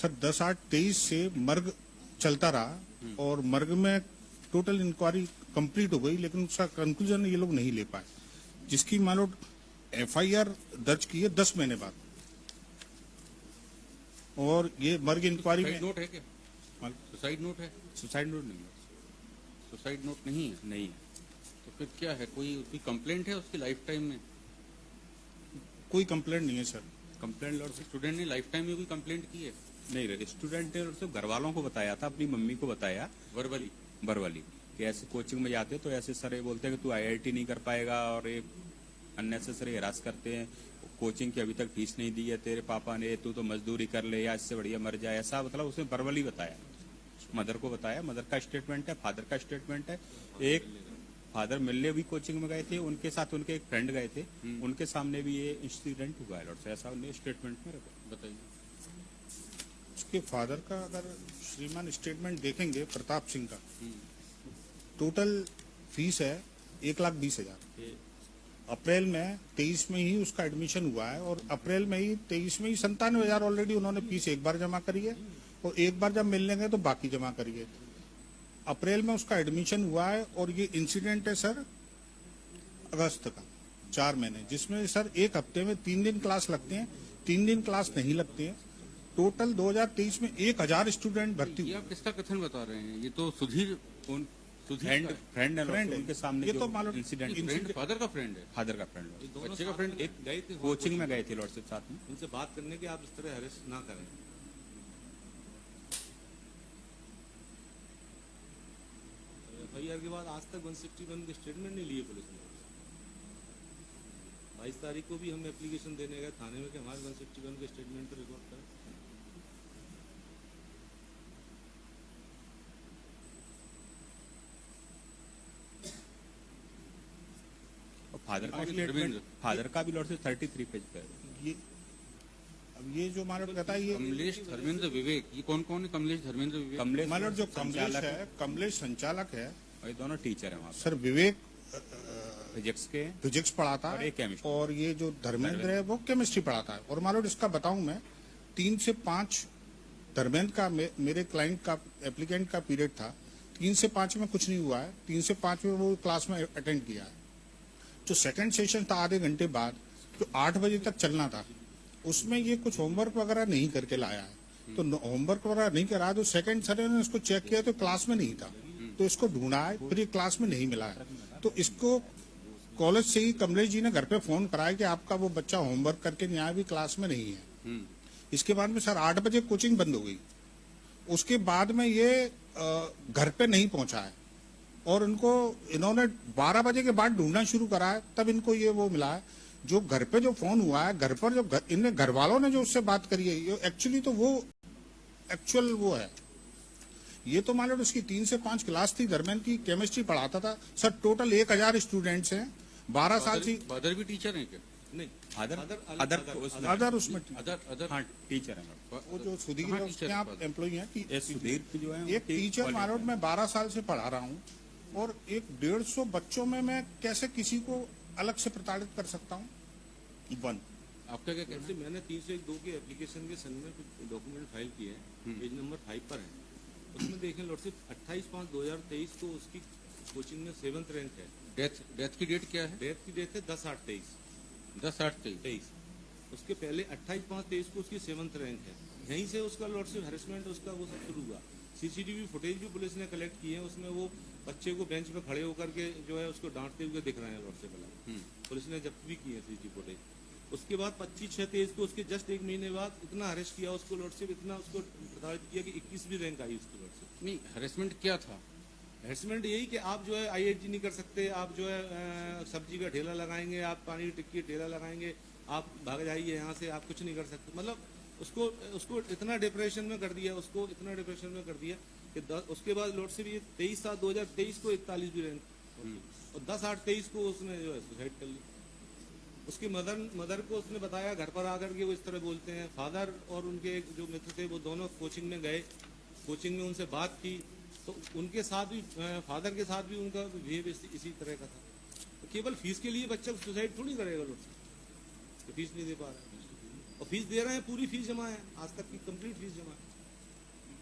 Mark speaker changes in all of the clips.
Speaker 1: Sir 10/8/23 से मर्ग चलता रहा और मर्ग में टोटल इंक्वायरी कंप्लीट हो गई, लेकिन उसका कंक्लूजन ये लोग नहीं ले पाए, जिसकी मान लो FIR दर्ज की है 10 महीने बाद। और ये मर्ग इंक्वायरी में
Speaker 2: नोट है क्या? सुसाइड नोट है?
Speaker 3: सुसाइड नोट नहीं है।
Speaker 2: सुसाइड नोट नहीं है?
Speaker 3: नहीं है।
Speaker 2: तो फिर क्या है? कोई कंप्लेंट है उसकी लाइफ टाइम में?
Speaker 1: कोई कंप्लेंट नहीं है सर।
Speaker 3: कंप्लेंट लॉर्ड से
Speaker 2: स्टूडेंट ने लाइफ टाइम में कोई कंप्लेंट की है?
Speaker 3: नहीं रहे। स्टूडेंट ने लॉर्ड से घर वालों को बताया था, अपनी मम्मी को बताया
Speaker 2: वर्बली
Speaker 3: बरवाली कि ऐसे कोचिंग में जाते तो ऐसे सर ये बोलते हैं कि तू IIT नहीं कर पाएगा और ये अननेसेसरी हरास करते हैं, कोचिंग की अभी तक फीस नहीं दी है तेरे पापा ने, तू तो मजदूरी कर ले या इससे बढ़िया मर जाए, ऐसा मतलब उसने बरवाली बताया। मदर को बताया, मदर का स्टेटमेंट है, फादर का स्टेटमेंट है। एक फादर मिलने भी कोचिंग में गए थे, उनके साथ उनके एक फ्रेंड गए थे, उनके सामने भी ये इंसिडेंट हुआ है लॉर्ड से, ऐसा उन्हें स्टेटमेंट में
Speaker 2: बताइए।
Speaker 1: उसके फादर का अगर श्रीमान स्टेटमेंट देखेंगे प्रताप सिंह का, टोटल फीस है 1,20,000। अप्रैल में 23 में ही उसका एडमिशन हुआ है और अप्रैल में ही 23 में ही 97,000 ऑलरेडी उन्होंने फीस एक बार जमा करी है और एक बार जब मिलने गए तो बाकी जमा करिए। अप्रैल में उसका एडमिशन हुआ है और ये इंसिडेंट है सर अगस्त का 4 महीने, जिसमें सर एक हफ्ते में 3 दिन क्लास लगते हैं, 3 दिन क्लास नहीं लगते हैं। टोटल 2023 में 1,000 स्टूडेंट भर्ती
Speaker 2: ये
Speaker 1: हुए।
Speaker 2: आप किसका कथन बता रहे हैं? ये तो सुधीर
Speaker 3: फ्रेंड फ्रेंड है
Speaker 1: फ्रेंड
Speaker 3: लॉर्ड,
Speaker 1: है।
Speaker 3: उनके सामने
Speaker 1: ये
Speaker 3: जो
Speaker 1: तो मालूम
Speaker 3: इंसिडेंट
Speaker 2: फ्रेंड फादर का फ्रेंड है?
Speaker 3: फादर का फ्रेंड
Speaker 2: बच्चे का फ्रेंड?
Speaker 4: एक गए थे
Speaker 3: कोचिंग में गए थे लॉर्ड से साथ में।
Speaker 4: उनसे बात करने के आप इस तरह हरेस ना करें। FIR के बाद आज तक 161 के स्टेटमेंट नहीं लिए पुलिस ने। 22 तारीख को भी हम एप्लीकेशन देने गए थाने में कि हमारे 161 के स्टेटमेंट पर रिकॉर्ड करें।
Speaker 3: और फादर का भी लॉर्ड से 33 पेज पे है।
Speaker 1: ये अब ये जो मालूम कहता है ये
Speaker 2: कमलेश धर्मेंद्र विवेक, ये कौन कौन है? कमलेश धर्मेंद्र विवेक,
Speaker 3: कमलेश
Speaker 1: मालूम जो कमलेश
Speaker 3: संचालक
Speaker 1: है, कमलेश संचालक है
Speaker 3: और ये दोनों टीचर हैं वहाँ
Speaker 1: सर। विवेक
Speaker 3: फिजिक्स के
Speaker 1: फिजिक्स पढ़ाता
Speaker 3: और
Speaker 1: है
Speaker 3: एक chemistry।
Speaker 1: और ये जो धर्मेंद्र है वो केमिस्ट्री पढ़ाता है। और मालूम इसका बताऊं मैं 3 से 5 धर्मेंद्र का मेरे क्लाइंट का एप्लीकेंट का पीरियड था, 3 से 5 में कुछ नहीं हुआ है, 3 से 5 में वो क्लास में अटेंड किया है। जो सेकंड सेशन था आधे घंटे बाद जो 8 बजे तक चलना था, उसमें ये कुछ होमवर्क वगैरह नहीं करके लाया है। तो होमवर्क वगैरह नहीं करा तो सेकंड सर ने इसको चेक किया तो क्लास में नहीं था, तो इसको ढूंढा है, फिर ये क्लास में नहीं मिला है। तो इसको कॉलेज से ही कमलेश जी ने घर पे फोन कराया कि आपका वो बच्चा होमवर्क करके नहीं आया, भी क्लास में नहीं है। इसके बाद में सर 8 बजे कोचिंग बंद हो गई। उसके बाद में ये घर पे नहीं पहुंचा है और इनको इन्होंने 12 बजे के बाद ढूंढना शुरू करा है, तब इनको ये वो मिला है। जो घर पे जो फोन हुआ है, घर पर जो इनने घर वालों ने जो उससे बात करी है, ये एक्चुअली तो वो एक्चुअल वो है। ये तो मान लो उसकी 3 से 5 क्लास थी, धर्मेंद्र की केमिस्ट्री पढ़ाता था सर। टोटल 1,000 स्टूडेंट्स हैं, 12 साल से।
Speaker 2: फादर भी टीचर है क्या?
Speaker 4: नहीं,
Speaker 3: अदर
Speaker 1: अदर उसमें
Speaker 2: अदर
Speaker 3: हाँ टीचर है।
Speaker 1: वो जो सुधीर है उसके यहाँ एम्प्लॉई है।
Speaker 3: ये सुधीर की जो है
Speaker 1: एक टीचर मान लो मैं 12 साल से पढ़ा रहा हूँ और 150 बच्चों में मैं कैसे किसी को अलग से प्रताड़ित कर सकता हूँ? वन
Speaker 2: आपका क्या कहना
Speaker 4: जैसे मैंने 302 के एप्लीकेशन के सन में कुछ डॉक्यूमेंट फाइल किए हैं, पेज नंबर 5 पर है। उसमें देखें लॉर्ड सिर्फ 28/5/2023 को उसकी कोचिंग में 7th रैंक है।
Speaker 2: डेथ की डेट क्या है?
Speaker 4: डेथ की डेट है 10/8/23।
Speaker 2: 10/8/23।
Speaker 4: उसके पहले 28/5/23 को उसकी 7th रैंक है। यहीं से उसका लॉर्डशिप हैरेसमेंट उसका वो सब शुरू हुआ। CCTV फुटेज भी पुलिस ने कलेक्ट किए हैं, उसमें वो बच्चे को बेंच पे खड़े होकर के जो है उसको डांटते हुए दिख रहे हैं लॉर्डशिप वाला। पुलिस ने जब्त भी किए CCTV फुटेज। उसके बाद 25/6/23 को उसके जस्ट 1 महीने बाद इतना अरेस्ट किया उसको लॉर्डशिप, इतना उसको प्रताड़ित किया कि 21वीं रैंक आई उसकी लॉर्डशिप।
Speaker 2: नहीं, हरेसमेंट क्या था?
Speaker 4: हैरेसमेंट यही कि आप जो है IIT नहीं कर सकते, आप जो है सब्जी का ठेला लगाएंगे, आप पानी की टिक्की ठेला लगाएंगे, आप भाग जाइए यहाँ से, आप कुछ नहीं कर सकते। मतलब उसको इतना डिप्रेशन में कर दिया, उसको इतना डिप्रेशन में कर दिया कि उसके बाद लॉर्डशिप ये 23/7/2023 को 41वीं रैंक और 10/8/23 को उसने जो है सुसाइड कर ली। उसकी मदर को उसने बताया घर पर आकर के वो इस तरह बोलते हैं। फादर और उनके जो मित्र थे वो दोनों कोचिंग में गए, कोचिंग में उनसे बात की तो उनके साथ भी फादर के साथ भी उनका बिहेव इसी तरह का था। तो केवल फीस के लिए बच्चा सुसाइड थोड़ी करेगा लोग, तो फीस नहीं दे पा रहा है और फीस दे रहे हैं, पूरी फीस जमा है, आज तक की कंप्लीट फीस जमा है।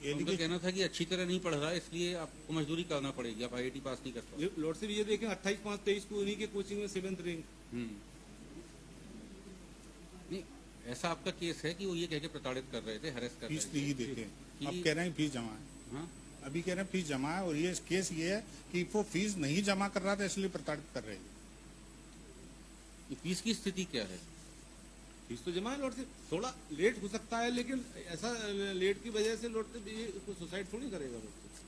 Speaker 1: ये
Speaker 2: उनका
Speaker 1: देखिए,
Speaker 2: कहना था कि अच्छी तरह नहीं पढ़ रहा है, इसलिए आपको मजदूरी करना पड़ेगी, आप आईआईटी पास नहीं कर पाओगे।
Speaker 4: लॉर्ड साहब ये देखें 28/5/23 को उन्हीं के कोचिंग में 7th रैंक।
Speaker 2: नहीं, ऐसा आपका केस है कि वो ये कह के प्रताड़ित कर रहे थे, हरेस कर
Speaker 1: फीस
Speaker 2: रहे
Speaker 1: नहीं
Speaker 2: थे।
Speaker 1: देते हैं।
Speaker 2: कि-
Speaker 1: अब कह रहे हैं फीस जमा है।
Speaker 2: हाँ,
Speaker 1: अभी कह रहे हैं फीस जमा है, और ये केस ये है कि वो फीस नहीं जमा कर रहा था इसलिए प्रताड़ित कर रहे हैं।
Speaker 2: ये फीस की स्थिति क्या है?
Speaker 4: फीस तो जमा है लॉर्ड साहब, थोड़ा लेट हो सकता है, लेकिन ऐसा लेट की वजह से लॉर्ड साहब ये सुसाइड थोड़ी करेगा लॉर्ड साहब।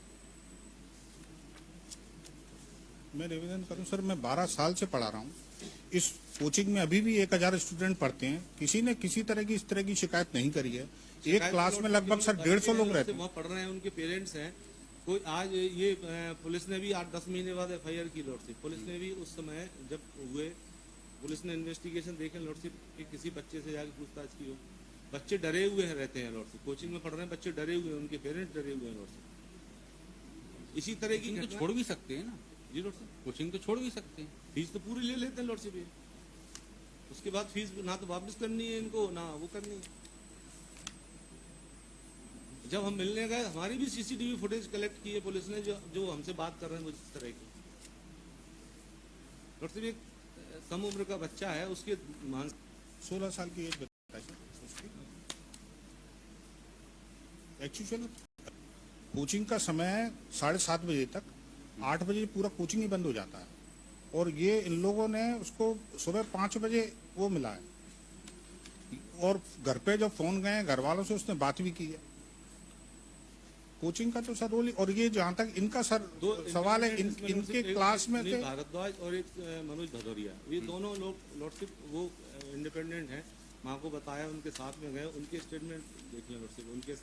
Speaker 1: मैं निवेदन करूं सर, मैं 12 साल से पढ़ा रहा हूं इस कोचिंग में, अभी भी 1000 स्टूडेंट पढ़ते हैं, किसी ने किसी तरह की इस तरह की शिकायत नहीं करी है। एक क्लास में लगभग सर 150 लोग रहते हैं।
Speaker 4: वहाँ पढ़ रहे हैं, उनके पेरेंट्स हैं। कोई आज ये पुलिस ने भी 8-10 महीने बाद FIR की लॉर्ड साहब। पुलिस ने भी उस समय जब हुए, पुलिस ने इन्वेस्टिगेशन देखे लॉर्ड साहब कि किसी बच्चे से जाके पूछताछ की हो। बच्चे डरे हुए हैं रहते हैं लॉर्ड साहब, कोचिंग में पढ़ रहे हैं बच्चे डरे हुए हैं, उनके पेरेंट्स डरे हुए हैं लॉर्ड साहब। इसी तरह की
Speaker 2: कोचिंग तो
Speaker 4: घटना-
Speaker 2: छोड़ भी सकते हैं ना,
Speaker 4: जी लॉर्ड साहब,
Speaker 2: कोचिंग तो छोड़ भी सकते हैं।
Speaker 4: फीस तो पूरी ले लेते हैं लॉर्ड साहब ये। उसके बाद फीस ना तो वापस करनी है इनको, ना वो करनी है। जब हम मिलने गए, हमारी भी CCTV फुटेज कलेक्ट की है पुलिस ने, जो हमसे बात कर रहे हैं वो इस तरह की। लॉर्ड साहब एक कम उम्र का बच्चा है, उसके मान
Speaker 1: 16 साल की एज बताइए उसकी। एक्चुअली कोचिंग का समय है 7:30 बजे तक, 8 बजे पूरा कोचिंग ही बंद हो जाता है, और ये इन लोगों ने उसको सुबह 5 बजे वो मिला है, और घर पे जब फोन गए घर वालों से उसने बात भी की है। कोचिंग का तो सर रोल, और ये जहाँ तक इनका सर
Speaker 4: दो
Speaker 1: सवाल है,
Speaker 4: independent
Speaker 1: इनके
Speaker 4: एक
Speaker 1: क्लास में
Speaker 4: सुनील
Speaker 1: थे।
Speaker 4: भारद्वाज और एक मनोज भदौरिया, ये दोनों लोग लॉर्ड साहब वो इंडिपेंडेंट हैं। माँ को बताया, उनके साथ में गए, उनके स्टेटमेंट देख लें लॉर्ड साहब, उनके साथ